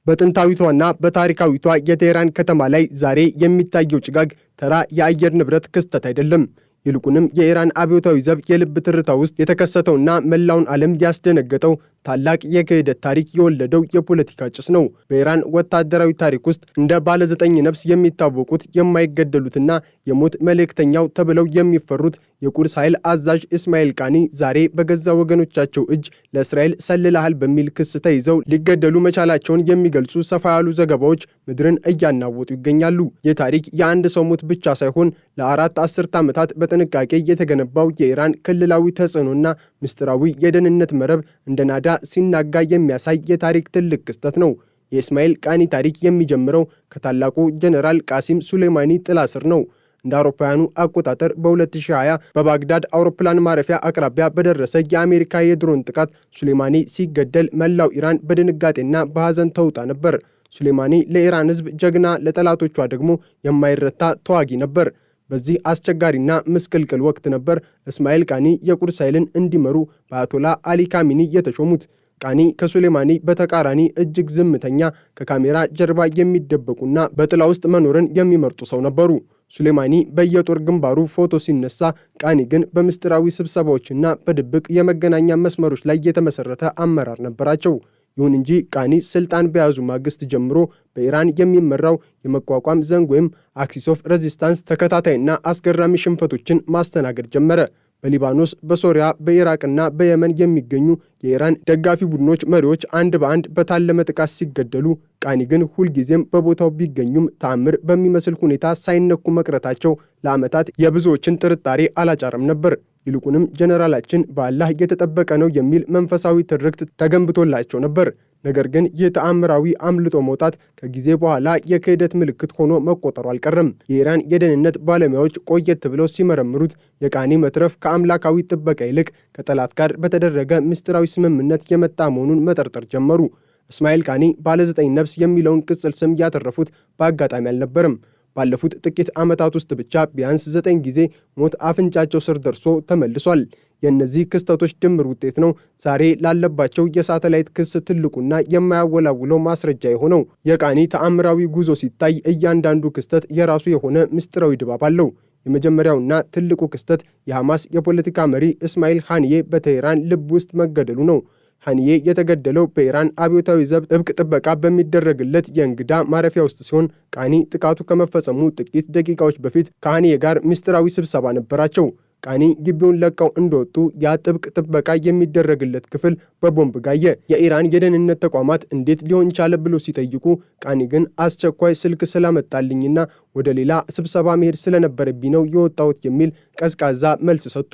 በጥንታዊቷና በታሪካዊቷ የቴህራን ከተማ ላይ ዛሬ የሚታየው ጭጋግ ተራ የአየር ንብረት ክስተት አይደለም። ይልቁንም የኢራን አብዮታዊ ዘብ የልብ ትርታ ውስጥ የተከሰተውና መላውን ዓለም ያስደነገጠው ታላቅ የክህደት ታሪክ የወለደው የፖለቲካ ጭስ ነው። በኢራን ወታደራዊ ታሪክ ውስጥ እንደ ባለ 9 ነፍስ የሚታወቁት የማይገደሉትና የሞት መልእክተኛው ተብለው የሚፈሩት የቁድስ ኃይል አዛዥ እስማኤል ቃኒ ዛሬ በገዛ ወገኖቻቸው እጅ ለእስራኤል ሰልለሃል በሚል ክስ ተይዘው ሊገደሉ መቻላቸውን የሚገልጹ ሰፋ ያሉ ዘገባዎች ምድርን እያናወጡ ይገኛሉ። ይህ ታሪክ የአንድ ሰው ሞት ብቻ ሳይሆን ለ4 አስርት ዓመታት በጥንቃቄ የተገነባው የኢራን ክልላዊ ተጽዕኖና ምስጢራዊ የደህንነት መረብ እንደ ናዳ ሲናጋ የሚያሳይ የታሪክ ትልቅ ክስተት ነው። የእስማኤል ቃኒ ታሪክ የሚጀምረው ከታላቁ ጀነራል ቃሲም ሱሌማኒ ጥላ ስር ነው። እንደ አውሮፓውያኑ አቆጣጠር በ2020 በባግዳድ አውሮፕላን ማረፊያ አቅራቢያ በደረሰ የአሜሪካ የድሮን ጥቃት ሱሌማኒ ሲገደል መላው ኢራን በድንጋጤና በሐዘን ተውጣ ነበር። ሱሌማኒ ለኢራን ሕዝብ ጀግና፣ ለጠላቶቿ ደግሞ የማይረታ ተዋጊ ነበር። በዚህ አስቸጋሪና ምስቅልቅል ወቅት ነበር እስማኤል ቃኒ የቁድስ ኃይልን እንዲመሩ በአያቶላ አሊ ካሚኒ የተሾሙት። ቃኒ ከሱሌማኒ በተቃራኒ እጅግ ዝምተኛ፣ ከካሜራ ጀርባ የሚደበቁና በጥላ ውስጥ መኖርን የሚመርጡ ሰው ነበሩ። ሱሌማኒ በየጦር ግንባሩ ፎቶ ሲነሳ፣ ቃኒ ግን በምስጢራዊ ስብሰባዎችና በድብቅ የመገናኛ መስመሮች ላይ የተመሰረተ አመራር ነበራቸው። ይሁን እንጂ ቃኒ ስልጣን በያዙ ማግስት ጀምሮ በኢራን የሚመራው የመቋቋም ዘንግ ወይም አክሲስ ኦፍ ሬዚስታንስ ተከታታይና አስገራሚ ሽንፈቶችን ማስተናገድ ጀመረ። በሊባኖስ፣ በሶሪያ፣ በኢራቅና በየመን የሚገኙ የኢራን ደጋፊ ቡድኖች መሪዎች አንድ በአንድ በታለመ ጥቃት ሲገደሉ፣ ቃኒ ግን ሁልጊዜም በቦታው ቢገኙም ተአምር በሚመስል ሁኔታ ሳይነኩ መቅረታቸው ለዓመታት የብዙዎችን ጥርጣሬ አላጫረም ነበር። ይልቁንም ጀነራላችን በአላህ የተጠበቀ ነው የሚል መንፈሳዊ ትርክት ተገንብቶላቸው ነበር። ነገር ግን ይህ ተአምራዊ አምልጦ መውጣት ከጊዜ በኋላ የክህደት ምልክት ሆኖ መቆጠሩ አልቀረም። የኢራን የደህንነት ባለሙያዎች ቆየት ብለው ሲመረምሩት የቃኒ መትረፍ ከአምላካዊ ጥበቃ ይልቅ ከጠላት ጋር በተደረገ ምስጢራዊ ስምምነት የመጣ መሆኑን መጠርጠር ጀመሩ። እስማኤል ቃኒ ባለ 9 ነፍስ የሚለውን ቅጽል ስም ያተረፉት በአጋጣሚ አልነበረም። ባለፉት ጥቂት ዓመታት ውስጥ ብቻ ቢያንስ 9 ጊዜ ሞት አፍንጫቸው ስር ደርሶ ተመልሷል። የእነዚህ ክስተቶች ድምር ውጤት ነው ዛሬ ላለባቸው የሳተላይት ክስ ትልቁና የማያወላውለው ማስረጃ የሆነው። የቃኒ ተአምራዊ ጉዞ ሲታይ እያንዳንዱ ክስተት የራሱ የሆነ ምስጢራዊ ድባብ አለው። የመጀመሪያውና ትልቁ ክስተት የሐማስ የፖለቲካ መሪ እስማኤል ሐንዬ በቴህራን ልብ ውስጥ መገደሉ ነው። ሐንዬ የተገደለው በኢራን አብዮታዊ ዘብ ጥብቅ ጥበቃ በሚደረግለት የእንግዳ ማረፊያ ውስጥ ሲሆን ቃኒ ጥቃቱ ከመፈጸሙ ጥቂት ደቂቃዎች በፊት ከሐንዬ ጋር ምስጢራዊ ስብሰባ ነበራቸው። ቃኒ ግቢውን ለቀው እንደወጡ ያ ጥብቅ ጥበቃ የሚደረግለት ክፍል በቦምብ ጋየ። የኢራን የደህንነት ተቋማት እንዴት ሊሆን ቻለ ብሎ ሲጠይቁ፣ ቃኒ ግን አስቸኳይ ስልክ ስላመጣልኝና ወደ ሌላ ስብሰባ መሄድ ስለነበረብኝ ነው የወጣሁት የሚል ቀዝቃዛ መልስ ሰጡ።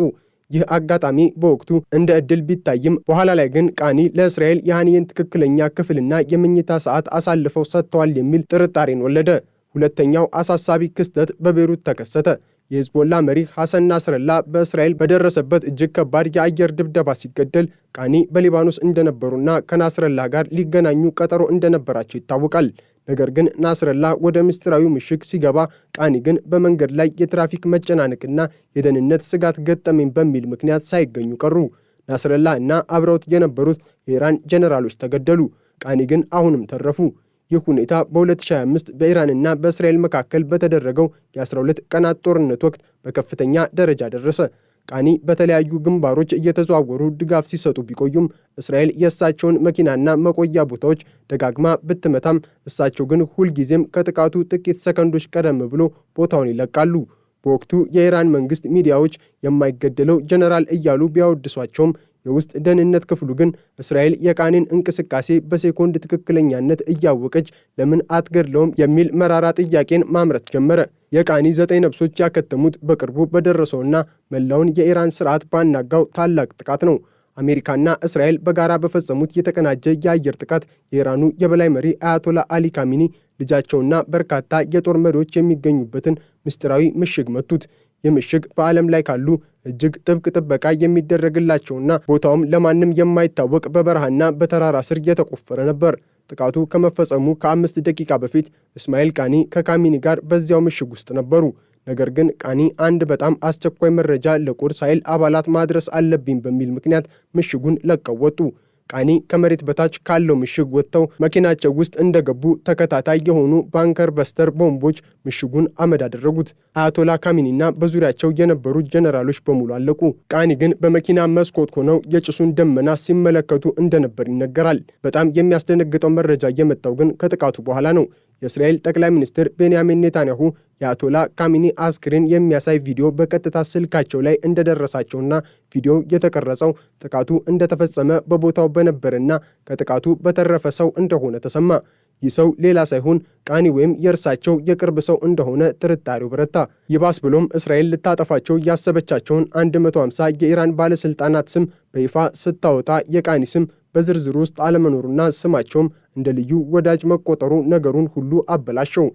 ይህ አጋጣሚ በወቅቱ እንደ ዕድል ቢታይም በኋላ ላይ ግን ቃኒ ለእስራኤል የሐንዬን ትክክለኛ ክፍልና የመኝታ ሰዓት አሳልፈው ሰጥተዋል የሚል ጥርጣሬን ወለደ። ሁለተኛው አሳሳቢ ክስተት በቤሩት ተከሰተ። የሂዝቦላ መሪ ሐሰን ናስረላ በእስራኤል በደረሰበት እጅግ ከባድ የአየር ድብደባ ሲገደል፣ ቃኒ በሊባኖስ እንደነበሩና ከናስረላ ጋር ሊገናኙ ቀጠሮ እንደነበራቸው ይታወቃል። ነገር ግን ናስረላ ወደ ምስጢራዊው ምሽግ ሲገባ፣ ቃኒ ግን በመንገድ ላይ የትራፊክ መጨናነቅና የደህንነት ስጋት ገጠመኝ በሚል ምክንያት ሳይገኙ ቀሩ። ናስረላ እና አብረውት የነበሩት የኢራን ጀነራሎች ተገደሉ። ቃኒ ግን አሁንም ተረፉ። ይህ ሁኔታ በ2025 በኢራንና በእስራኤል መካከል በተደረገው የ12 ቀናት ጦርነት ወቅት በከፍተኛ ደረጃ ደረሰ። ቃኒ በተለያዩ ግንባሮች እየተዘዋወሩ ድጋፍ ሲሰጡ ቢቆዩም እስራኤል የእሳቸውን መኪናና መቆያ ቦታዎች ደጋግማ ብትመታም እሳቸው ግን ሁልጊዜም ከጥቃቱ ጥቂት ሰከንዶች ቀደም ብሎ ቦታውን ይለቃሉ። በወቅቱ የኢራን መንግስት ሚዲያዎች የማይገደለው ጀነራል እያሉ ቢያወድሷቸውም የውስጥ ደህንነት ክፍሉ ግን እስራኤል የቃኒን እንቅስቃሴ በሴኮንድ ትክክለኛነት እያወቀች ለምን አትገድለውም የሚል መራራ ጥያቄን ማምረት ጀመረ። የቃኒ 9 ነፍሶች ያከተሙት በቅርቡ በደረሰውና መላውን የኢራን ስርዓት ባናጋው ታላቅ ጥቃት ነው። አሜሪካና እስራኤል በጋራ በፈጸሙት የተቀናጀ የአየር ጥቃት የኢራኑ የበላይ መሪ አያቶላ አሊ ካሚኒ ልጃቸውና በርካታ የጦር መሪዎች የሚገኙበትን ምስጢራዊ ምሽግ መቱት። ይህ ምሽግ በዓለም ላይ ካሉ እጅግ ጥብቅ ጥበቃ የሚደረግላቸውና ቦታውም ለማንም የማይታወቅ በበረሃና በተራራ ስር የተቆፈረ ነበር። ጥቃቱ ከመፈጸሙ ከ5 ደቂቃ በፊት እስማኤል ቃኒ ከካሚኒ ጋር በዚያው ምሽግ ውስጥ ነበሩ። ነገር ግን ቃኒ አንድ በጣም አስቸኳይ መረጃ ለቁድስ ኃይል አባላት ማድረስ አለብኝ በሚል ምክንያት ምሽጉን ለቀው ወጡ። ቃኒ ከመሬት በታች ካለው ምሽግ ወጥተው መኪናቸው ውስጥ እንደገቡ ተከታታይ የሆኑ ባንከር በስተር ቦምቦች ምሽጉን አመድ አደረጉት። አያቶላ ካሚኒና በዙሪያቸው የነበሩ ጀነራሎች በሙሉ አለቁ። ቃኒ ግን በመኪና መስኮት ሆነው የጭሱን ደመና ሲመለከቱ እንደነበር ይነገራል። በጣም የሚያስደነግጠው መረጃ የመጣው ግን ከጥቃቱ በኋላ ነው። የእስራኤል ጠቅላይ ሚኒስትር ቤንያሚን ኔታንያሁ የአያቶላ ካሚኒ አስክሬን የሚያሳይ ቪዲዮ በቀጥታ ስልካቸው ላይ እንደደረሳቸውና ቪዲዮ የተቀረጸው ጥቃቱ እንደተፈጸመ በቦታው በነበረና ከጥቃቱ በተረፈ ሰው እንደሆነ ተሰማ። ይህ ሰው ሌላ ሳይሆን ቃኒ ወይም የእርሳቸው የቅርብ ሰው እንደሆነ ጥርጣሬው በረታ። ይባስ ብሎም እስራኤል ልታጠፋቸው ያሰበቻቸውን 150 የኢራን ባለስልጣናት ስም በይፋ ስታወጣ የቃኒ ስም በዝርዝር ውስጥ አለመኖሩና ስማቸውም እንደ ልዩ ወዳጅ መቆጠሩ ነገሩን ሁሉ አበላሸው።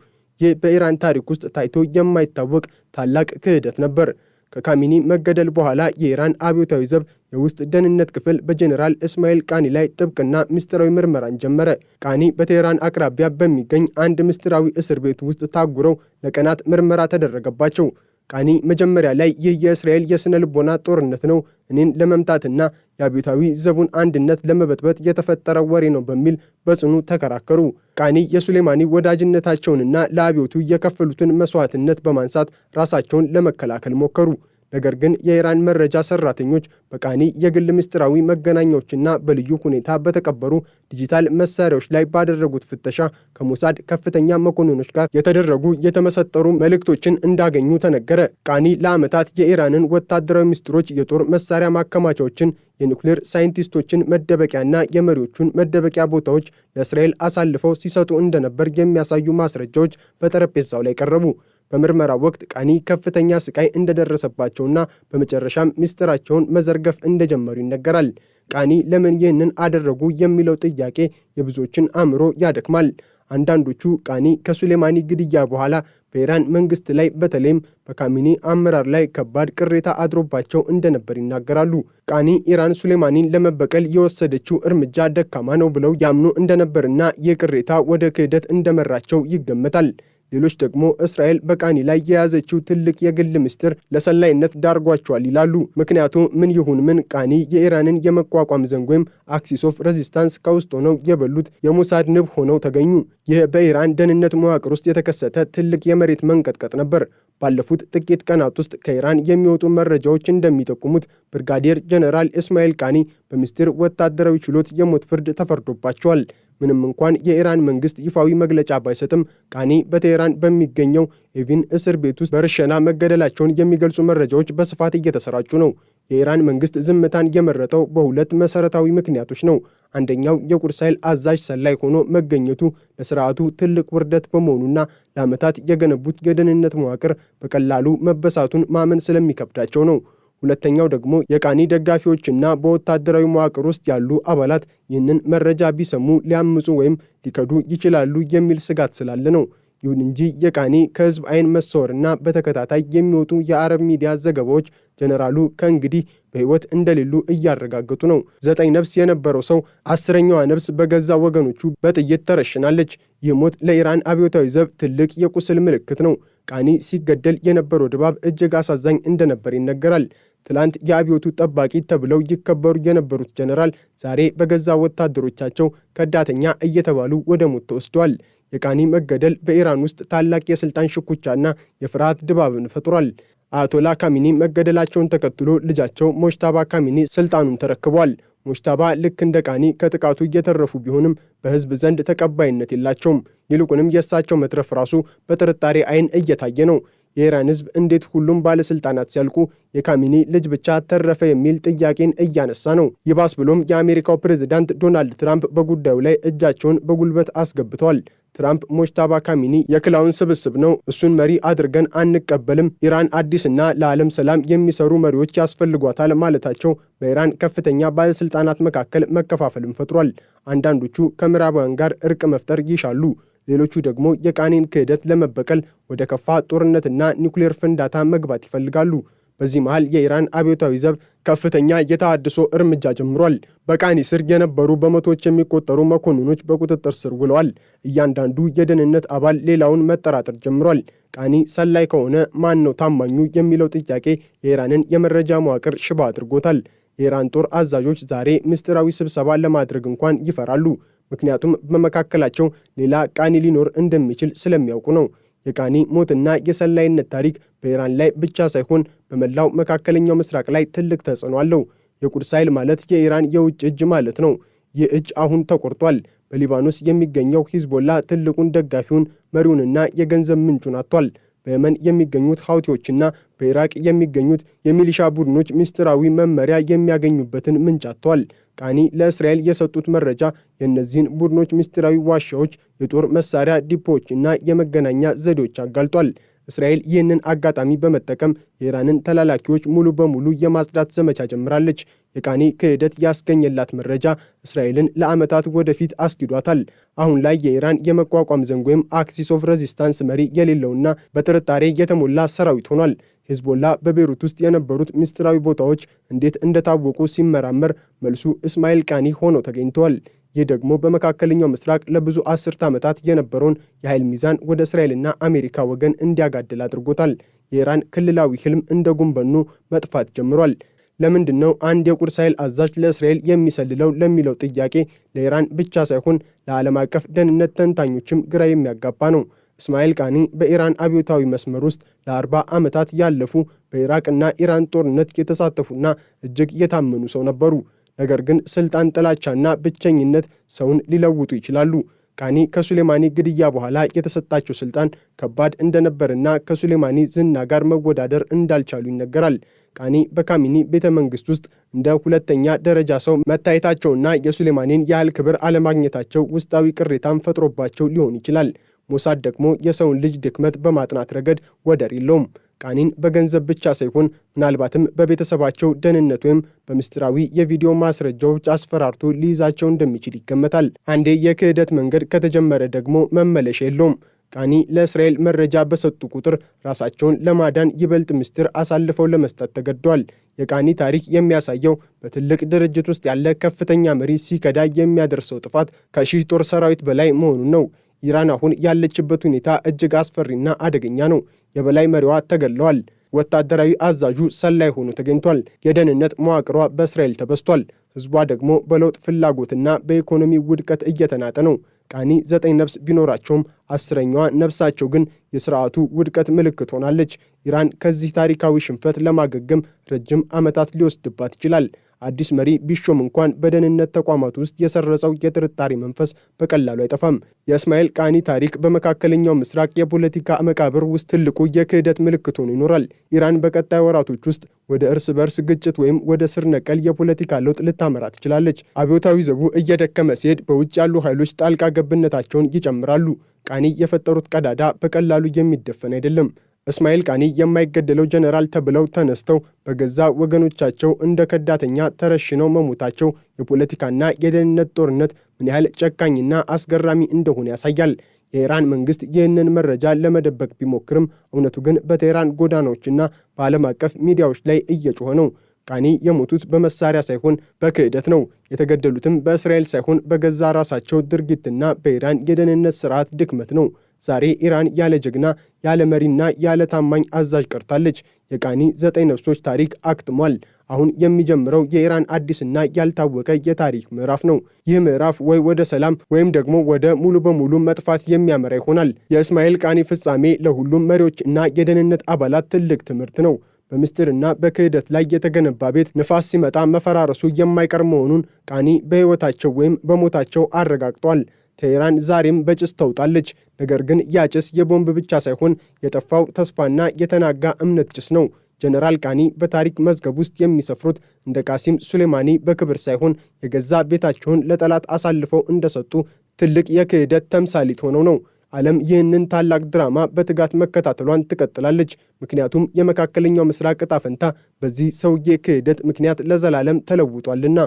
ይህ በኢራን ታሪክ ውስጥ ታይቶ የማይታወቅ ታላቅ ክህደት ነበር። ከካሚኒ መገደል በኋላ የኢራን አብዮታዊ ዘብ የውስጥ ደህንነት ክፍል በጀኔራል እስማኤል ቃኒ ላይ ጥብቅና ምስጢራዊ ምርመራን ጀመረ። ቃኒ በቴህራን አቅራቢያ በሚገኝ አንድ ምስጢራዊ እስር ቤት ውስጥ ታጉረው ለቀናት ምርመራ ተደረገባቸው። ቃኒ መጀመሪያ ላይ ይህ የእስራኤል የስነ ልቦና ጦርነት ነው፣ እኔን ለመምታትና የአብዮታዊ ዘቡን አንድነት ለመበጥበጥ የተፈጠረ ወሬ ነው በሚል በጽኑ ተከራከሩ። ቃኒ የሱሌማኒ ወዳጅነታቸውንና ለአብዮቱ የከፈሉትን መስዋዕትነት በማንሳት ራሳቸውን ለመከላከል ሞከሩ። ነገር ግን የኢራን መረጃ ሰራተኞች በቃኒ የግል ምስጢራዊ መገናኛዎችና በልዩ ሁኔታ በተቀበሩ ዲጂታል መሳሪያዎች ላይ ባደረጉት ፍተሻ ከሞሳድ ከፍተኛ መኮንኖች ጋር የተደረጉ የተመሰጠሩ መልእክቶችን እንዳገኙ ተነገረ። ቃኒ ለዓመታት የኢራንን ወታደራዊ ምስጢሮች፣ የጦር መሳሪያ ማከማቻዎችን፣ የኒውክሌር ሳይንቲስቶችን መደበቂያና የመሪዎቹን መደበቂያ ቦታዎች ለእስራኤል አሳልፈው ሲሰጡ እንደነበር የሚያሳዩ ማስረጃዎች በጠረጴዛው ላይ ቀረቡ። በምርመራ ወቅት ቃኒ ከፍተኛ ስቃይ እንደደረሰባቸውና በመጨረሻም ምስጢራቸውን መዘርገፍ እንደጀመሩ ይነገራል። ቃኒ ለምን ይህንን አደረጉ የሚለው ጥያቄ የብዙዎችን አእምሮ ያደክማል። አንዳንዶቹ ቃኒ ከሱሌማኒ ግድያ በኋላ በኢራን መንግስት ላይ በተለይም በካሚኒ አመራር ላይ ከባድ ቅሬታ አድሮባቸው እንደነበር ይናገራሉ። ቃኒ ኢራን ሱሌማኒን ለመበቀል የወሰደችው እርምጃ ደካማ ነው ብለው ያምኑ እንደነበርና ይህ ቅሬታ ወደ ክህደት እንደመራቸው ይገመታል። ሌሎች ደግሞ እስራኤል በቃኒ ላይ የያዘችው ትልቅ የግል ምስጢር ለሰላይነት ዳርጓቸዋል ይላሉ። ምክንያቱ ምን ይሁን ምን ቃኒ የኢራንን የመቋቋም ዘንግ ወይም አክሲስ ኦፍ ሬዚስታንስ ከውስጥ ሆነው የበሉት የሞሳድ ንብ ሆነው ተገኙ። ይህ በኢራን ደህንነት መዋቅር ውስጥ የተከሰተ ትልቅ የመሬት መንቀጥቀጥ ነበር። ባለፉት ጥቂት ቀናት ውስጥ ከኢራን የሚወጡ መረጃዎች እንደሚጠቁሙት ብርጋዴር ጀነራል እስማኤል ቃኒ በምስጢር ወታደራዊ ችሎት የሞት ፍርድ ተፈርዶባቸዋል። ምንም እንኳን የኢራን መንግስት ይፋዊ መግለጫ ባይሰጥም ቃኒ በቴህራን በሚገኘው ኤቪን እስር ቤት ውስጥ በርሸና መገደላቸውን የሚገልጹ መረጃዎች በስፋት እየተሰራጩ ነው። የኢራን መንግስት ዝምታን የመረጠው በሁለት መሰረታዊ ምክንያቶች ነው። አንደኛው የቁድስ ኃይል አዛዥ ሰላይ ሆኖ መገኘቱ ለስርዓቱ ትልቅ ውርደት በመሆኑና ለዓመታት የገነቡት የደህንነት መዋቅር በቀላሉ መበሳቱን ማመን ስለሚከብዳቸው ነው። ሁለተኛው ደግሞ የቃኒ ደጋፊዎችና በወታደራዊ መዋቅር ውስጥ ያሉ አባላት ይህንን መረጃ ቢሰሙ ሊያምፁ ወይም ሊከዱ ይችላሉ የሚል ስጋት ስላለ ነው። ይሁን እንጂ የቃኒ ከህዝብ አይን መሰወርና በተከታታይ የሚወጡ የአረብ ሚዲያ ዘገባዎች ጀነራሉ ከእንግዲህ በህይወት እንደሌሉ እያረጋገጡ ነው። 9 ነፍስ የነበረው ሰው 10ኛዋ ነፍስ በገዛ ወገኖቹ በጥይት ተረሽናለች። ይህ ሞት ለኢራን አብዮታዊ ዘብ ትልቅ የቁስል ምልክት ነው። ቃኒ ሲገደል የነበረው ድባብ እጅግ አሳዛኝ እንደነበር ይነገራል። ትላንት የአብዮቱ ጠባቂ ተብለው ይከበሩ የነበሩት ጀነራል ዛሬ በገዛ ወታደሮቻቸው ከዳተኛ እየተባሉ ወደ ሞት ተወስደዋል። የቃኒ መገደል በኢራን ውስጥ ታላቅ የስልጣን ሽኩቻና የፍርሃት ድባብን ፈጥሯል። አያቶላ ካሚኒ መገደላቸውን ተከትሎ ልጃቸው ሞጅታባ ካሚኒ ስልጣኑን ተረክቧል። ሞጅታባ ልክ እንደ ቃኒ ከጥቃቱ እየተረፉ ቢሆንም በህዝብ ዘንድ ተቀባይነት የላቸውም። ይልቁንም የእሳቸው መትረፍ ራሱ በጥርጣሬ አይን እየታየ ነው። የኢራን ህዝብ እንዴት ሁሉም ባለስልጣናት ሲያልቁ የካሚኒ ልጅ ብቻ ተረፈ የሚል ጥያቄን እያነሳ ነው። ይባስ ብሎም የአሜሪካው ፕሬዝዳንት ዶናልድ ትራምፕ በጉዳዩ ላይ እጃቸውን በጉልበት አስገብተዋል። ትራምፕ ሞጅታባ ካሚኒ የክላውን ስብስብ ነው፣ እሱን መሪ አድርገን አንቀበልም፣ ኢራን አዲስና ለዓለም ሰላም የሚሰሩ መሪዎች ያስፈልጓታል ማለታቸው በኢራን ከፍተኛ ባለስልጣናት መካከል መከፋፈልም ፈጥሯል። አንዳንዶቹ ከምዕራባውያን ጋር እርቅ መፍጠር ይሻሉ፣ ሌሎቹ ደግሞ የቃኒን ክህደት ለመበቀል ወደ ከፋ ጦርነትና ኒውክሌር ፍንዳታ መግባት ይፈልጋሉ። በዚህ መሃል የኢራን አብዮታዊ ዘብ ከፍተኛ የተሃድሶ እርምጃ ጀምሯል። በቃኒ ስር የነበሩ በመቶዎች የሚቆጠሩ መኮንኖች በቁጥጥር ስር ውለዋል። እያንዳንዱ የደህንነት አባል ሌላውን መጠራጠር ጀምሯል። ቃኒ ሰላይ ከሆነ ማን ነው ታማኙ የሚለው ጥያቄ የኢራንን የመረጃ መዋቅር ሽባ አድርጎታል። የኢራን ጦር አዛዦች ዛሬ ምስጢራዊ ስብሰባ ለማድረግ እንኳን ይፈራሉ። ምክንያቱም በመካከላቸው ሌላ ቃኒ ሊኖር እንደሚችል ስለሚያውቁ ነው። የቃኒ ሞትና የሰላይነት ታሪክ በኢራን ላይ ብቻ ሳይሆን በመላው መካከለኛው ምስራቅ ላይ ትልቅ ተጽዕኖ አለው። የቁድስ ኃይል ማለት የኢራን የውጭ እጅ ማለት ነው። ይህ እጅ አሁን ተቆርጧል። በሊባኖስ የሚገኘው ሂዝቦላ ትልቁን ደጋፊውን መሪውንና የገንዘብ ምንጩን አጥቷል። በየመን የሚገኙት ሀውቲዎችና በኢራቅ የሚገኙት የሚሊሻ ቡድኖች ምስጢራዊ መመሪያ የሚያገኙበትን ምንጭ አጥተዋል። ቃኒ ለእስራኤል የሰጡት መረጃ የእነዚህን ቡድኖች ምስጢራዊ ዋሻዎች፣ የጦር መሳሪያ ዲፖዎች እና የመገናኛ ዘዴዎች አጋልጧል። እስራኤል ይህንን አጋጣሚ በመጠቀም የኢራንን ተላላኪዎች ሙሉ በሙሉ የማጽዳት ዘመቻ ጀምራለች። የቃኒ ክህደት ያስገኘላት መረጃ እስራኤልን ለዓመታት ወደፊት አስጊዷታል። አሁን ላይ የኢራን የመቋቋም ዘንግ ወይም አክሲስ ኦፍ ሬዚስታንስ መሪ የሌለውና በጥርጣሬ የተሞላ ሰራዊት ሆኗል። ሂዝቦላ በቤሩት ውስጥ የነበሩት ምስጢራዊ ቦታዎች እንዴት እንደታወቁ ሲመራመር መልሱ እስማኤል ቃኒ ሆነው ተገኝተዋል። ይህ ደግሞ በመካከለኛው ምስራቅ ለብዙ አስርተ ዓመታት የነበረውን የኃይል ሚዛን ወደ እስራኤልና አሜሪካ ወገን እንዲያጋድል አድርጎታል። የኢራን ክልላዊ ህልም እንደ ጉንበኑ መጥፋት ጀምሯል። ለምንድን ነው አንድ የቁድስ ኃይል አዛዥ ለእስራኤል የሚሰልለው ለሚለው ጥያቄ ለኢራን ብቻ ሳይሆን ለዓለም አቀፍ ደህንነት ተንታኞችም ግራ የሚያጋባ ነው። እስማኤል ቃኒ በኢራን አብዮታዊ መስመር ውስጥ ለ40 ዓመታት ያለፉ በኢራቅና ኢራን ጦርነት የተሳተፉና እጅግ የታመኑ ሰው ነበሩ። ነገር ግን ስልጣን ጥላቻና ብቸኝነት ሰውን ሊለውጡ ይችላሉ። ቃኒ ከሱሌማኒ ግድያ በኋላ የተሰጣቸው ስልጣን ከባድ እንደነበርና ከሱሌማኒ ዝና ጋር መወዳደር እንዳልቻሉ ይነገራል። ቃኒ በካሚኒ ቤተ መንግስት ውስጥ እንደ ሁለተኛ ደረጃ ሰው መታየታቸውና የሱሌማኒን ያህል ክብር አለማግኘታቸው ውስጣዊ ቅሬታን ፈጥሮባቸው ሊሆን ይችላል። ሞሳድ ደግሞ የሰውን ልጅ ድክመት በማጥናት ረገድ ወደር የለውም። ቃኒን በገንዘብ ብቻ ሳይሆን ምናልባትም በቤተሰባቸው ደህንነት ወይም በምስጢራዊ የቪዲዮ ማስረጃዎች አስፈራርቶ ሊይዛቸው እንደሚችል ይገመታል። አንዴ የክህደት መንገድ ከተጀመረ ደግሞ መመለሻ የለውም። ቃኒ ለእስራኤል መረጃ በሰጡ ቁጥር ራሳቸውን ለማዳን ይበልጥ ምስጢር አሳልፈው ለመስጠት ተገደዋል። የቃኒ ታሪክ የሚያሳየው በትልቅ ድርጅት ውስጥ ያለ ከፍተኛ መሪ ሲከዳ የሚያደርሰው ጥፋት ከ1000 ጦር ሰራዊት በላይ መሆኑን ነው። ኢራን አሁን ያለችበት ሁኔታ እጅግ አስፈሪና አደገኛ ነው። የበላይ መሪዋ ተገለዋል። ወታደራዊ አዛዡ ሰላይ ሆኖ ተገኝቷል። የደህንነት መዋቅሯ በእስራኤል ተበስቷል። ህዝቧ ደግሞ በለውጥ ፍላጎትና በኢኮኖሚ ውድቀት እየተናጠ ነው። ቃኒ 9 ነፍስ ቢኖራቸውም 10ኛዋ ነፍሳቸው ግን የስርዓቱ ውድቀት ምልክት ሆናለች። ኢራን ከዚህ ታሪካዊ ሽንፈት ለማገገም ረጅም ዓመታት ሊወስድባት ይችላል። አዲስ መሪ ቢሾም እንኳን በደህንነት ተቋማት ውስጥ የሰረጸው የጥርጣሬ መንፈስ በቀላሉ አይጠፋም። የእስማኤል ቃኒ ታሪክ በመካከለኛው ምስራቅ የፖለቲካ መቃብር ውስጥ ትልቁ የክህደት ምልክት ሆኖ ይኖራል። ኢራን በቀጣይ ወራቶች ውስጥ ወደ እርስ በርስ ግጭት ወይም ወደ ስር ነቀል የፖለቲካ ለውጥ ልታመራ ትችላለች። አብዮታዊ ዘቡ እየደከመ ሲሄድ በውጭ ያሉ ኃይሎች ጣልቃ ገብነታቸውን ይጨምራሉ። ቃኒ የፈጠሩት ቀዳዳ በቀላሉ የሚደፈን አይደለም። እስማኤል ቃኒ የማይገደለው ጀነራል ተብለው ተነስተው በገዛ ወገኖቻቸው እንደ ከዳተኛ ተረሽነው መሞታቸው የፖለቲካና የደህንነት ጦርነት ምን ያህል ጨካኝና አስገራሚ እንደሆነ ያሳያል። የኢራን መንግስት ይህንን መረጃ ለመደበቅ ቢሞክርም እውነቱ ግን በቴህራን ጎዳናዎችና በዓለም አቀፍ ሚዲያዎች ላይ እየጮኸ ነው። ቃኒ የሞቱት በመሳሪያ ሳይሆን በክህደት ነው። የተገደሉትም በእስራኤል ሳይሆን በገዛ ራሳቸው ድርጊትና በኢራን የደህንነት ስርዓት ድክመት ነው። ዛሬ ኢራን ያለ ጀግና፣ ያለ መሪና ያለ ታማኝ አዛዥ ቀርታለች። የቃኒ 9 ነፍሶች ታሪክ አክትሟል። አሁን የሚጀምረው የኢራን አዲስና ያልታወቀ የታሪክ ምዕራፍ ነው። ይህ ምዕራፍ ወይ ወደ ሰላም ወይም ደግሞ ወደ ሙሉ በሙሉ መጥፋት የሚያመራ ይሆናል። የእስማኤል ቃኒ ፍጻሜ ለሁሉም መሪዎች እና የደህንነት አባላት ትልቅ ትምህርት ነው። በምስጢርና በክህደት ላይ የተገነባ ቤት ንፋስ ሲመጣ መፈራረሱ የማይቀር መሆኑን ቃኒ በሕይወታቸው ወይም በሞታቸው አረጋግጧል። ቴህራን ዛሬም በጭስ ተውጣለች። ነገር ግን ያ ጭስ የቦምብ ብቻ ሳይሆን የጠፋው ተስፋና የተናጋ እምነት ጭስ ነው። ጀነራል ቃኒ በታሪክ መዝገብ ውስጥ የሚሰፍሩት እንደ ቃሲም ሱሌማኒ በክብር ሳይሆን የገዛ ቤታቸውን ለጠላት አሳልፈው እንደሰጡ ትልቅ የክህደት ተምሳሌት ሆነው ነው። ዓለም ይህንን ታላቅ ድራማ በትጋት መከታተሏን ትቀጥላለች። ምክንያቱም የመካከለኛው ምስራቅ ዕጣ ፈንታ በዚህ ሰውዬ ክህደት ምክንያት ለዘላለም ተለውጧልና።